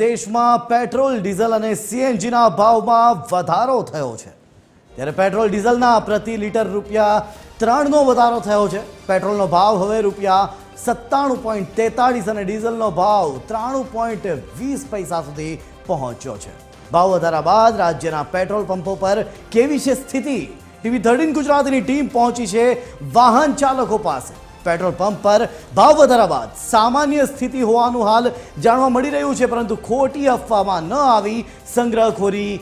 દેશમાં petrol diesel અને સીએનજીના ભાવમાં વધારો થયો છે। ત્યારે પેટ્રોલ ડીઝલના પ્રતિ લીટર ₹3નો વધારો થયો છે। પેટ્રોલનો ભાવ હવે ₹97.43 અને ડીઝલનો ભાવ 93.20 સુધી પહોંચ્યો છે। ભાવ વધારા બાદ રાજ્યના પેટ્રોલ પંપો પર કેવી છે સ્થિતિ? ટીવી 13 ગુજરાતીની ટીમ પહોંચી છે વાહન ચાલકો પાસે। પેટ્રોલ પંપ પર ભાવ વધારા બાદ સામાન્ય સ્થિતિ હોવાનું હાલ જાણવા મળી રહ્યું છે, પરંતુ ખોટી અફવામાં ન આવી સંગ્રહખોરી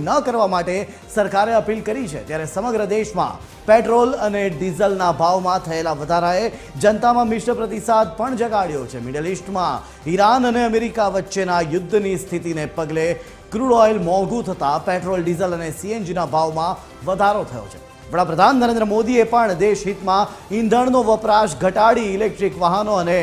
ન કરવા માટે સરકારે અપીલ કરી છે। ત્યારે સમગ્ર દેશમાં પેટ્રોલ અને ડીઝલના ભાવમાં થયેલા વધારાએ જનતામાં મિશ્ર પ્રતિસાદ પણ જગાડ્યો છે। મિડલ ઇસ્ટમાં ઈરાન અને અમેરિકા વચ્ચેના યુદ્ધની સ્થિતિને પગલે ક્રૂડ ઓઇલ મોંઘું થતાં પેટ્રોલ ડીઝલ અને સીએનજીના ભાવમાં વધારો થયો છે। વડાપ્રધાન નરેન્દ્ર મોદીએ પણ દેશહિતમાં ઈંધણનો વપરાશ ઘટાડી ઇલેક્ટ્રિક વાહનો અને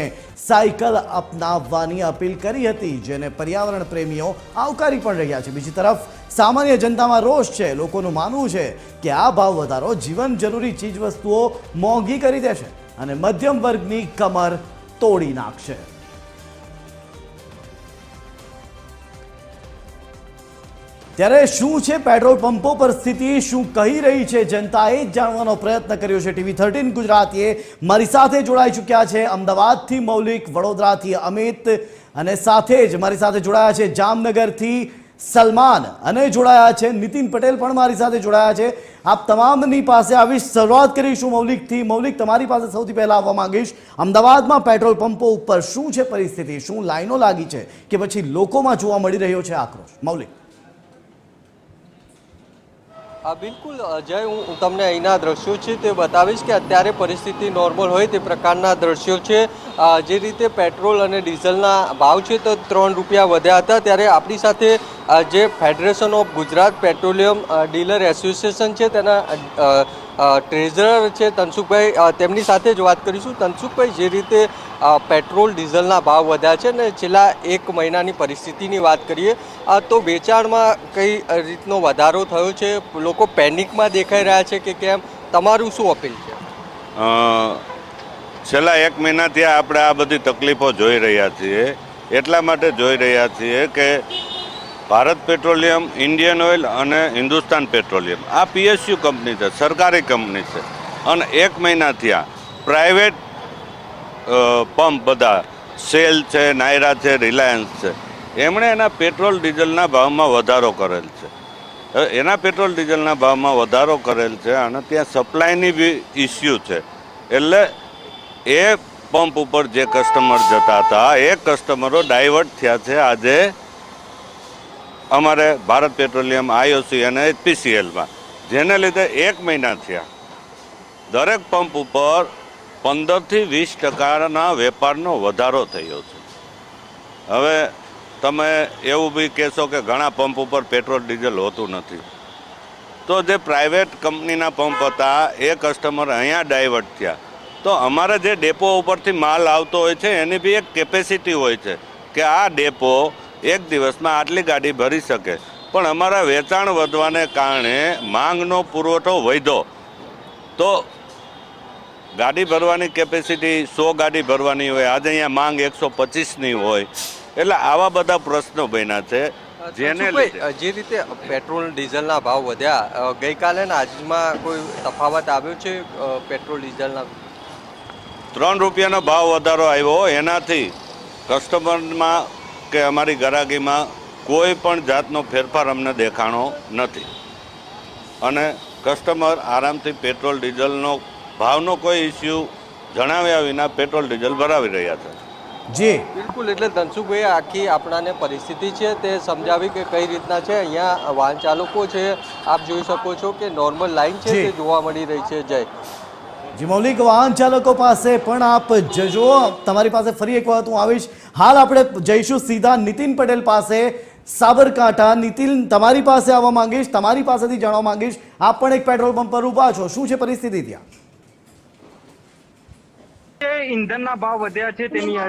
સાયકલ અપનાવવાની અપીલ કરી હતી, જેને પર્યાવરણ પ્રેમીઓ આવકારી પણ રહ્યા છે। બીજી તરફ સામાન્ય જનતામાં રોષ છે। લોકોનું માનવું છે કે આ ભાવ વધારો જીવન જરૂરી ચીજવસ્તુઓ મોંઘી કરી દેશે અને મધ્યમ વર્ગની કમર તોડી નાખશે। ત્યારે શું છે પેટ્રોલ પંપો પર સ્થિતિ, શું કહી રહી છે જનતા, એ જ જાણવાનો પ્રયત્ન કર્યો છે। ટીવી 13 ગુજરાતીએ મારી સાથે જોડાઈ ચૂક્યા છે અમદાવાદથી મૌલિક, વડોદરાથી અમિત અને સાથે જ મારી સાથે જોડાયા છે જામનગરથી સલમાન અને જોડાયા છે નીતિન પટેલ પણ મારી સાથે જોડાયા છે। આપ તમામની પાસે આવીશ। શરૂઆત કરીશું મૌલિકથી। મૌલિક, તમારી પાસે સૌથી પહેલા આવવા માંગીશ। અમદાવાદમાં પેટ્રોલ પંપો ઉપર શું છે પરિસ્થિતિ? શું લાઈનો લાગી છે કે પછી લોકોમાં જોવા મળી રહ્યો છે આક્રોશ? મૌલિક। બિલકુલ અજય, હું તમને અહીંના દ્રશ્યો છે તે બતાવીશ કે અત્યારે પરિસ્થિતિ નોર્મલ હોય તે પ્રકારના દ્રશ્યો છે। જે રીતે પેટ્રોલ અને ડીઝલના ભાવ છે તો ₹3 વધ્યા હતા, ત્યારે આપણી સાથે જે federation of Gujarat petroleum dealer association છે તેના ટ્રેઝરર છે તનસુખભાઈ, તેમની સાથે જ વાત કરીશું। તનસુખભાઈ, જે રીતે પેટ્રોલ ડીઝલના ભાવ વધ્યા છે ને છેલ્લા 1 મહિનાની પરિસ્થિતિની વાત કરીએ તો વેચાણમાં કઈ રીતનો વધારો થયો છે? લોકો પેનિકમાં દેખાઈ રહ્યા છે કે કેમ? તમારું શું અપીલ છે? છેલ્લા 1 મહિનાથી આપણે આ બધી તકલીફો જોઈ રહ્યા છીએ। એટલા માટે જોઈ રહ્યા છીએ કે ભારત પેટ્રોલિયમ, ઇન્ડિયન ઓઇલ અને હિન્દુસ્તાન પેટ્રોલિયમ આ PSU કંપની છે, સરકારી કંપની છે, અને 1 મહિનાથી આ પ્રાઇવેટ પંપ બધા સેલ છે, નાયરા છે, રિલાયન્સ છે, એમણે એના પેટ્રોલ ડીઝલના ભાવમાં વધારો કરેલ છે। એના પેટ્રોલ ડીઝલના ભાવમાં વધારો કરેલ છે અને ત્યાં સપ્લાયની બી ઇસ્યુ છે। એટલે એ પંપ ઉપર જે કસ્ટમર જતા હતા એ કસ્ટમરો ડાયવર્ટ થયા છે આજે અમારે ભારત પેટ્રોલિયમ, IOC અને HPCLમાં, જેને લીધે 1 મહિના થયા દરેક પંપ ઉપર 15થી 20% વેપારનો વધારો થયો છે। હવે તમે એવું બી કહેશો કે ઘણા પંપ ઉપર પેટ્રોલ ડીઝલ હોતું નથી, તો જે પ્રાઇવેટ કંપનીના પંપ હતા એ કસ્ટમર અહીંયા ડાયવર્ટ થયા। તો અમારે જે ડેપો ઉપરથી માલ આવતો હોય છે એની બી એક કેપેસિટી હોય છે કે આ ડેપો એક દિવસમાં આટલી ગાડી ભરી શકે, પણ અમારા વેચાણ વધવાને કારણે માંગનો પુરવઠો વધ્યો તો ગાડી ભરવાની કેપેસિટી 100 ગાડી ભરવાની હોય, આજે અહીંયા માંગ 125ની હોય। એટલે આવા બધા પ્રશ્નો બન્યા છે, જેને જે રીતે પેટ્રોલ ડીઝલના ભાવ વધ્યા ગઈકાલે ને આજમાં કોઈ તફાવત આવ્યો છે? પેટ્રોલ ડીઝલના ₹3નો ભાવ વધારો આવ્યો, એનાથી કસ્ટમરમાં કે અમારી ગ્રાહકીમાં કોઈ પણ જાતનો ફેરફાર અમને દેખાણો નથી અને કસ્ટમર આરામથી પેટ્રોલ ડીઝલનો ભાવનો કોઈ ઇસ્યુ જણાવ્યા વિના પેટ્રોલ ડીઝલ ભરાવી રહ્યા છે। જી બિલકુલ, એટલે ધનસુખભાઈ આખી આપણાને પરિસ્થિતિ છે તે સમજાવી કે કઈ રીતના છે। અહીંયા વાહન ચાલકો છે, આપ જોઈ શકો છો કે નોર્મલ લાઈન છે તે જોવા મળી રહી છે। જય જી મૌલિક, વાહન ચાલકો પાસે પણ આપ જજો। તમારી પાસે ફરી એક વખત હું આવીશ। હાલ આપણે જઈશું સીધા નીતિન પટેલ પાસે, સાબરકાંઠા। નીતિન, તમારી પાસે આવવા માંગીશ, તમારી પાસેથી જાણવા માંગીશ। આપ પણ એક પેટ્રોલ પંપ પર ઊભા છો, શું છે પરિસ્થિતિ ત્યાં? ઈંધણના ભાવ વધ્યા છે તેની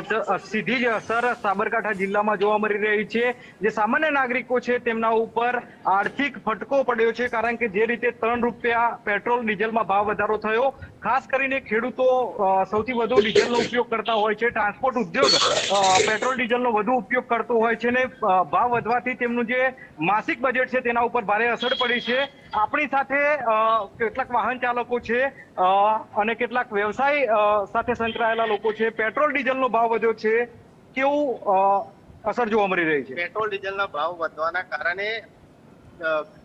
સીધી જ અસર સાબરકાંઠા જિલ્લામાં જોવા મળી રહી છે। જે સામાન્ય નાગરિકો છે તેમના ઉપર આર્થિક ફટકો પડ્યો છે, કારણ કે જે રીતે 3 રૂપિયા પેટ્રોલ ડીઝલમાં ભાવ વધારો થયો, ખાસ કરીને ખેડૂતો સૌથી વધુ ડીઝલનો ઉપયોગ કરતા હોય છે, ટ્રાન્સપોર્ટ ઉદ્યોગ પેટ્રોલ ડીઝલનો વધુ ઉપયોગ કરતો હોય છે ને ભાવ વધવાથી તેમનું જે માસિક બજેટ છે તેના ઉપર ભારે અસર પડી છે। આપણી સાથે કેટલાક વાહન ચાલકો છે અને કેટલાક વ્યવસાય સાથે સંકળાયેલા લોકો છે। પેટ્રોલ ડીઝલનો ભાવ વધ્યો છે, કેવું અસર જોવા મળી રહી છે? પેટ્રોલ ડીઝલના ભાવ વધવાના કારણે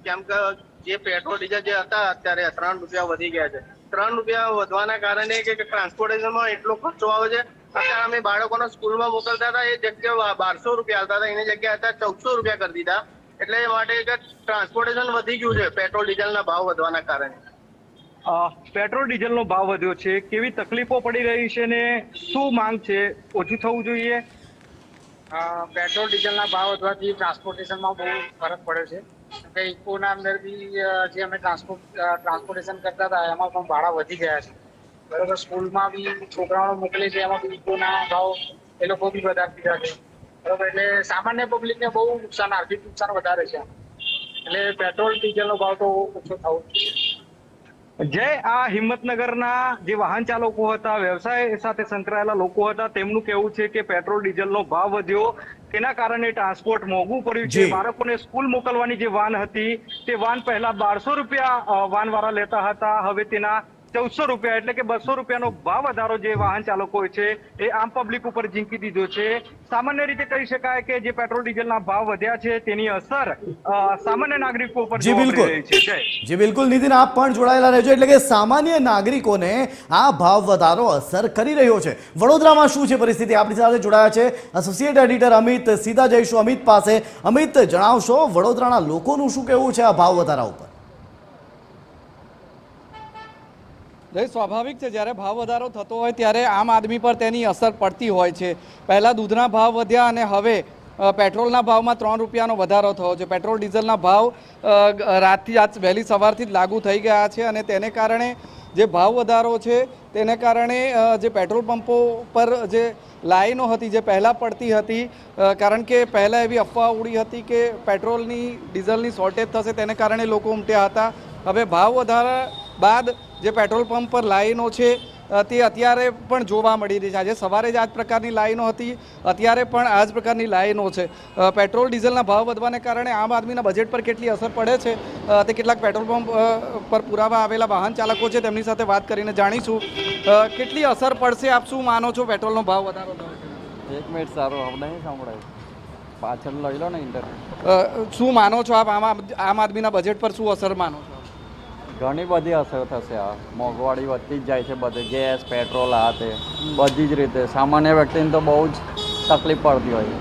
કેમ કે જે પેટ્રોલ ડીઝલ જે હતા અત્યારે 3 રૂપિયા વધી ગયા છે। 3 રૂપિયા વધવાના કારણે કે ટ્રાન્સપોર્ટેશનમાં એટલો ખર્ચો આવે છે। અત્યારે અમે બાળકોને સ્કૂલમાં મોકલતા હતા, એ જગ્યાએ 1200 રૂપિયા આવતા હતા, એની જગ્યાએ અત્યારે 1400 રૂપિયા કરી દીધા। એટલે એ માટે ટ્રાન્સપોર્ટેશન વધી ગયું છે પેટ્રોલ ડીઝલના ભાવ વધવાના કારણે। પેટ્રોલ ડીઝલનો ભાવ વધ્યો છે, કેવી તકલીફો પડી રહી છે ને શું માંગ છે? ઓછું થવું જોઈએ? પેટ્રોલ ડીઝલના ભાવ વધવાથી ટ્રાન્સપોર્ટેશનમાં બહુ ફરક પડ્યો છે, કે ઇકોના અંદર બી જે અમે ટ્રાન્સપોર્ટેશન કરતા હતા એમાં પણ ભાડા વધી ગયા છે, બરાબર। સ્કૂલમાં બી છોકરાઓને મોકલે છે એમાં બી ઇકોના ભાવ એ લોકો બી વધારી દીધા છે, બરાબર। એટલે સામાન્ય પબ્લિકને બહુ નુકસાન, આર્થિક નુકસાન વધારે છે, એટલે પેટ્રોલ ડીઝલનો ભાવ તો ઓછો થવો જોઈએ। જય, આ હિંમતનગરના જે વાહન ચાલકો હતા, વ્યવસાય સાથે સંકળાયેલા લોકો હતા, તેમનું કહેવું છે કે પેટ્રોલ ડીઝલનો ભાવ વધ્યો તેના કારણે ટ્રાન્સપોર્ટ મોંઘું પડ્યું છે। બાળકોને સ્કૂલ મોકલવાની જે વાન હતી તે વાન પહેલા 1200 રૂપિયા વાન વાળા લેતા હતા, હવે તેના 1400 રૂપિયા, એટલે કે 200 રૂપિયાનો ભાવ વધારો જે વાહન ચાલકો છે એ આમ પબ્લિક ઉપર ઝીંકી દીધો છે। સામાન્ય રીતે કહી શકાય કે જે પેટ્રોલ ડીઝલના ભાવ વધ્યા છે તેની અસર સામાન્ય નાગરિકો ઉપર જોવા મળી રહી છે। જી બિલકુલ નીતિન, આપ પણ જોડાયેલા રહેજો। એટલે કે સામાન્ય નાગરિકોને આ ભાવ વધારો અસર કરી રહ્યો છે। વડોદરામાં શું છે પરિસ્થિતિ? આપણી સાથે જોડાયા છે એસોસિએટ એડિટર અમિત। સીધા જઈશું અમિત પાસે। અમિત, જણાવશો વડોદરાના લોકોનું શું કહેવું છે આ ભાવ વધારા ઉપર? સ્વાભાવિક છે, જ્યારે ભાવ વધારો થતો હોય ત્યારે આમ આદમી પર તેની અસર પડતી હોય છે। પહેલાં દૂધના ભાવ વધ્યા અને હવે પેટ્રોલના ભાવમાં 3 રૂપિયાનો વધારો થયો છે। પેટ્રોલ ડીઝલના ભાવ રાતથી આજ વહેલી સવારથી જ લાગુ થઈ ગયા છે અને તેને કારણે જે ભાવ વધારો છે તેને કારણે જે પેટ્રોલ પંપો પર જે લાઈનો હતી જે પહેલાં પડતી હતી, કારણ કે પહેલાં એવી અફવા ઉડી હતી કે પેટ્રોલની ડીઝલની શોર્ટેજ થશે, તેને કારણે લોકો ઉમટ્યા હતા। હવે ભાવ વધારા બાદ જે પેટ્રોલ પંપ પર લાઈનો છે તે અત્યારે પણ જોવા મળી રહી છે। આજે સવારે જ આ જ પ્રકારની લાઈનો હતી, અત્યારે પણ આ જ પ્રકારની લાઈનો છે। પેટ્રોલ ડીઝલના ભાવ વધવાને કારણે આમ આદમીના બજેટ પર કેટલી અસર પડે છે તે કેટલાક પેટ્રોલ પંપ પર પુરાવા આવેલા વાહન ચાલકો છે તેમની સાથે વાત કરીને જાણીશું। કેટલી અસર પડશે, આપ શું માનો છો પેટ્રોલનો ભાવ વધારો થયો છે? એક મિનિટ, સારું આપણે નહીં સાંભળાય, પાછળ લઈ લો ને ઇન્ટરનેટ। શું માનો છો આપ આમ આદમીના બજેટ પર શું અસર માનો છો? ઘણી બધી અસર થશે। આ મોંઘવારી વધતી જ જાય છે, બધે ગેસ, પેટ્રોલ, આ તે બધી જ રીતે સામાન્ય વ્યક્તિને તો બહુ જ તકલીફ પડતી હોય છે।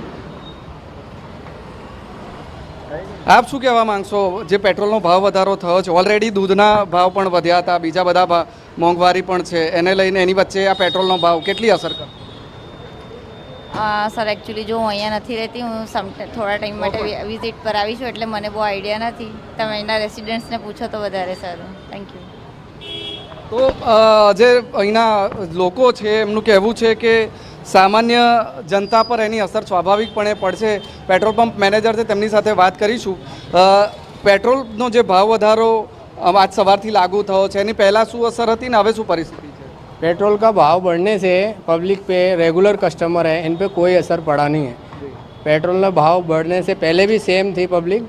આપ શું કહેવા માંગશો? જે પેટ્રોલનો ભાવ વધારો થયો છે, ઓલરેડી દૂધના ભાવ પણ વધ્યા હતા, બીજા બધા મોંઘવારી પણ છે, એને લઈને એની વચ્ચે આ પેટ્રોલનો ભાવ કેટલી અસર કરશે? સર, એકચ્યુઅલી જો હું અહીંયા નથી રહેતી, હું થોડા ટાઈમ માટે વિઝિટ પર આવી છું, એટલે મને બહુ આઈડિયા નથી। તમે અહીંના રેસિડન્ટ્સને પૂછો તો વધારે સારું। Thank you. તો જે અહીંના લોકો છે એમનું કહેવું છે કે સામાન્ય જનતા પર એની અસર સ્વાભાવિકપણે પડશે। પેટ્રોલ પંપ મેનેજર છે તેમની સાથે વાત કરીશું। પેટ્રોલનો જે ભાવ વધારો આજ સવારથી લાગુ થયો છે, એની પહેલાં શું અસર હતી ને હવે શું પરિસ્થિતિ છે? पेट्रोल का भाव बढ़ने से पब्लिक पे रेगुलर कस्टमर है इन पे कोई असर पड़ा नहीं है। पेट्रोल का भाव बढ़ने से पहले भी सेम थी पब्लिक,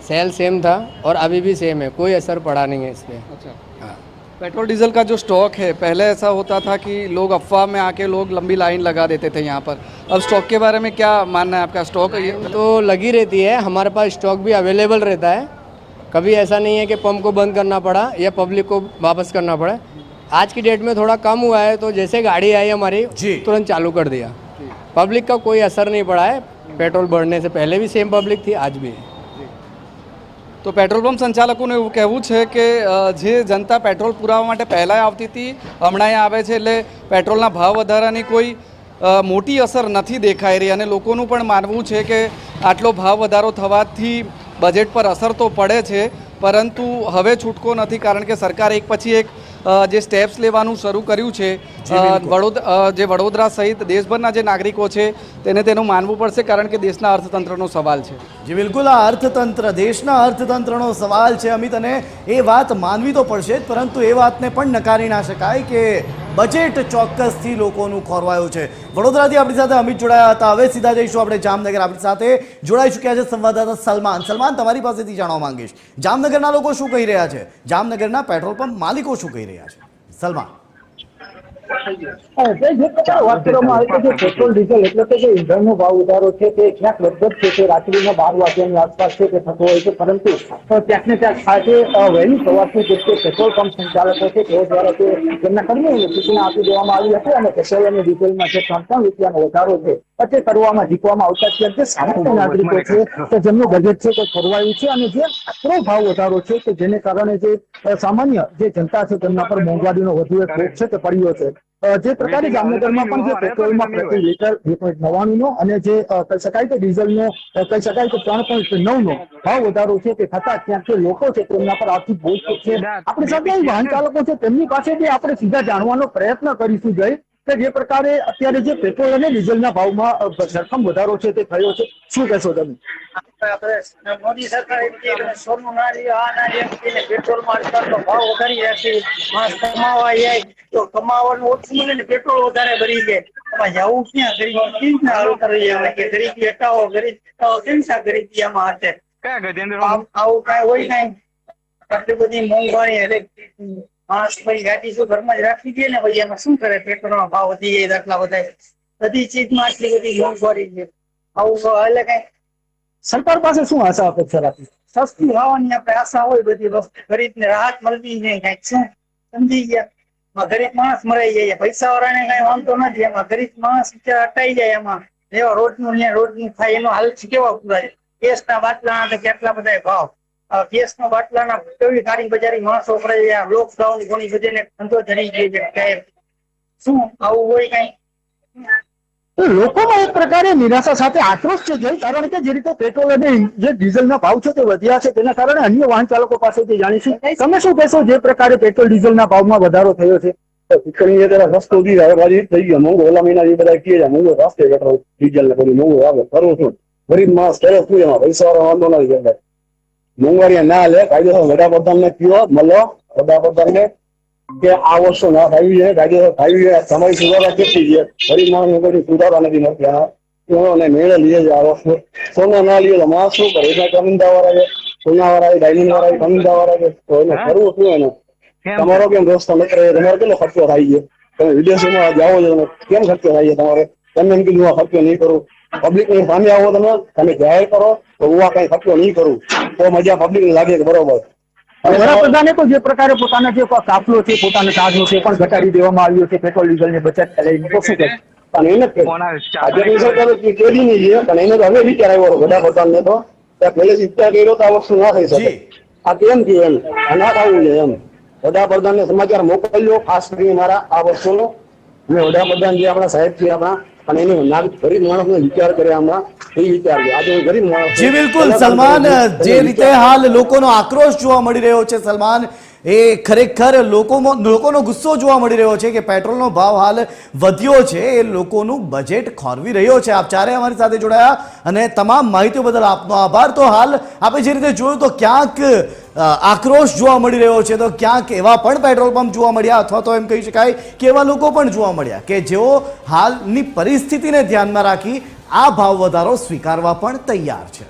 सेल सेम था और अभी भी सेम है, कोई असर पड़ा नहीं है इस पर। अच्छा, हाँ। पेट्रोल डीजल का जो स्टॉक है, पहले ऐसा होता था कि लोग अफवाह में आके लोग लंबी लाइन लगा देते थे यहाँ पर, अब स्टॉक के बारे में क्या मानना है आपका? स्टॉक तो लगी रहती है, हमारे पास स्टॉक भी अवेलेबल रहता है, कभी ऐसा नहीं है कि पंप को बंद करना पड़ा या पब्लिक को वापस करना पड़ा। आज की डेट में थोड़ा कम हुआ है, तो जैसे गाड़ी आई हमारी तुरंत चालू कर दिया। पब्लिक का कोई असर नहीं पड़ा है, पेट्रोल बढ़ने से पहले भी सेम पब्लिक थी, आज भी है। તો પેટ્રોલ પંપ સંચાલકોનું એવું કહેવું છે કે જે જનતા પેટ્રોલ પુરાવા માટે પહેલાં આવતી હતી, હમણાં અહીંયા આવે છે, એટલે પેટ્રોલના ભાવ વધારાની કોઈ મોટી અસર નથી દેખાઈ રહી અને લોકોનું પણ માનવું છે કે આટલો ભાવ વધારો થવાથી બજેટ પર અસર તો પડે છે, પરંતુ હવે છૂટકો નથી, કારણ કે સરકાર એક પછી એક જે સ્ટેપ્સ લેવાનું શરૂ કર્યું છે જે વડોદરા સહિત દેશભરના જે નાગરિકો છે તેને તેનું માનવું પડશે, કારણ કે દેશના અર્થતંત્રનો સવાલ છે. જી બિલકુલ, આ અર્થતંત્ર, દેશના અર્થતંત્રનો સવાલ છે અમિત, અને એ વાત માનવી તો પડશે જ, પરંતુ એ વાતને પણ નકારી ના શકાય કે બજેટ ચોક્કસથી લોકોનું ખોરવાયું છે. વડોદરાથી આપણી સાથે અમિત જોડાયા હતા. હવે સીધા જઈશું આપણે જામનગર. આપણી સાથે જોડાઈ ચૂક્યા છે સંવાદદાતા સલમાન. સલમાન, તમારી પાસેથી જાણવા માંગીશ, જામનગરના લોકો શું કહી રહ્યા છે, જામનગરના પેટ્રોલ પંપ માલિકો શું કહી રહ્યા છે? સલમાન. વાત કરવામાં આવે છે કે પેટ્રોલ ડીઝલ એટલે કે જે ઈંધણનો ભાવ વધારો છે તે ક્યાંક લગભગ છે તે રાત્રિના 12 વાગ્યાની આસપાસ છે તે થતો હોય છે, પરંતુ ક્યાંક ને ક્યાંક આજે વહેલી સવારથી જે પેટ્રોલ પંપ સંચાલકો છે તેઓ દ્વારા તેમના કર્મીઓને સૂચના આપી દેવામાં આવી હતી અને પેટ્રોલ અને ડીઝલમાં જે 3 રૂપિયાનો વધારો છે તે કરવામાં જીતવામાં આવતા છે. જે સામાન્ય નાગરિકો છે કે જેમનું બજેટ છે તે ખોરવાયું છે અને જે આકરો ભાવ વધારો છે કે જેને કારણે જે સામાન્ય જે જનતા છે તેમના પર મોંઘવારીનો વધુ એક ભોગ છે તે પડ્યો છે. જે પ્રકારે જામનગરમાં પણ જે પેટ્રોલમાં પ્રતિ લીટર 2.99 નો અને જે કહી શકાય કે ડીઝલનો કહી શકાય કે 3.9 નો ભાવ વધારો છે તે થતા ક્યાંક લોકો છે તેમના પર આર્થિક બોજ છે. આપણી સાથે વાહન ચાલકો છે તેમની પાસેથી આપણે સીધા જાણવાનો પ્રયત્ન કરીશું જઈ કે જે પ્રકારે અત્યારે જે પેટ્રોલ અને ડીઝલના ભાવમાં ધરખમ વધારો છે તે થયો છે, શું કહેશો તમે? મોદી સરકારે સોનું ના પેટ્રોલમાં ભાવ વધારી રાખી, માણસ કમાવા જાય તો કમાવાનું ઓછું મળે ને પેટ્રોલ વધારે ભરી જાય. જવું ક્યાં ગરીબી ગરીબી હટાવો, કેમ સા ગરીબી આમાં હશે? આવું કઈ હોય નહીં. આટલી બધી મોંઘવારી માણસ પછી ગાડી શું ઘરમાં જ રાખી દે ને પછી એમાં શું કરે? પેટ્રોલનો ભાવ વધી જાય, દાખલા બધા બધી ચીજમાં આટલી બધી મોંઘવારી છે. આવું એટલે કઈ સરકાર પાસે શું આશા અપેક્ષા રાખી? સસ્તું ખાવાની આપણે આશા હોય, બધી વસ્તુ ગરીબને રાહત મળવી નહીં. કઈક શું સમજી ગયા? ગરીબ માણસ મરાઈ જાય, પૈસા વાળાને કઈ વાંધો નથી, એમાં ગરીબ માણસ અટાઈ જાય. એમાં એવા રોજનું થાય એનો હાલ કેવા પૂરાય? ગેસના બાટલાના કેટલા બધા ભાવ, ગેસના બાટલાના કેવી કાળી બજારી માણસો વપરાય. લોકડાઉન ઘણી બધીને ધંધો ધરી ગયો છે. શું આવું હોય કઈ? લોકોમાં એક પ્રકારે નિરાશા સાથે આક્રોશ છે, કારણ કે જે રીતે પેટ્રોલ અને જે ડીઝલના ભાવ છે તે વધ્યા છે તેના કારણે અન્ય વાહન ચાલકો પાસેથી જાણીશું. તમે શું કહેશો જે પ્રકારે પેટ્રોલ ડીઝલના ભાવમાં વધારો થયો છે? રસ્તો થઈ ગયો મોંઘો. ઓલા મહિના એ બધા કહે મોંઘો રસ્તે પેટ્રોલ ડીઝલ ને બધું મોંઘું આવે. કરું છું ગરીબ માણસ કરે શું? એમાં પૈસા વાળો વાંધો નથી. મોંઘવારી ના લે, કાયદેસર વડાપ્રધાન ને કયો મળો, વડાપ્રધાન ને કે આ વસ્તુ ના થવી છે, કાયદેસર થવી છે. તમારી સુધારા કેટલી છે? ગરીબ માણસ ને કોઈ સુધારા નથી મળતી. મેળે લીધે છે આ વસ્તુ. સોના ના લીધે માણસ શું કરે? એના કમિંદા વાળા છે, સોના વાળા, ડાયમંડ વાળા, કમિંદા વાળા છે. તો એને કરવું શું? એને તમારો કેમ રસ્તો નીકળે? તમારો કેટલો ખર્ચો થાય છે? તમે વિદેશોમાં જાઓ છો, કેમ ખર્ચો થાય છે તમારે? તમે એમ કીધું ખર્ચો નહીં કરું. પબ્લિક ની સામે આવો, તમે જાહેર કરો તો હું આ કઈ ખર્ચો નહીં કરું, તો મજા પબ્લિક ને લાગે કે બરોબર. વડાપ્રધાને તો જે પ્રકારે પોતાના જે કાફલો છે, પોતાના ચાર્જ છે પણ ઘટાડી દેવામાં આવ્યો છે પેટ્રોલ ડીઝલ ની બચત લઈને, તો શું કહે? પણ એને ભાજપની સરકાર કેદી ની છે, પણ એને તો હવે વિચાર આવ્યો વડાપ્રધાન ને તો પહેલેથી વિચાર કર્યો તો આ વસ્તુ ના થઈ શકે. આ કેમ થયું એમ? આ ના થવું જોઈએ એમ. વડાપ્રધાન ને સમાચાર મોકલ્યો ખાસ કરીને મારા આ વસ્તુનો. અને વડાપ્રધાન જે આપણા સાહેબ છે આપણા, અને એને ગરીબ માણસ ને વિચાર કરે હમણાં એ વિચાર છે. આજે ગરીબ માણસ. જી બિલકુલ સલમાન, જે રીતે હાલ લોકોનો આક્રોશ જોવા મળી રહ્યો છે સલમાન, એ ખરેખર લોકોનો ગુસ્સો જોવા મળી રહ્યો છે કે પેટ્રોલનો ભાવ હાલ વધ્યો છે, એ લોકોનું બજેટ ખોરવી રહ્યો છે. આપ ચારે અમારી સાથે જોડાયા અને તમામ માહિતીઓ બદલ આપનો આભાર. તો હાલ આપણે જે રીતે જોયું તો ક્યાંક આક્રોશ જોવા મળી રહ્યો છે, તો ક્યાંક એવા પણ પેટ્રોલ પંપ જોવા મળ્યા, અથવા તો એમ કહી શકાય કે એવા લોકો પણ જોવા મળ્યા કે જેઓ હાલની પરિસ્થિતિને ધ્યાનમાં રાખી આ ભાવ વધારો સ્વીકારવા પણ તૈયાર છે.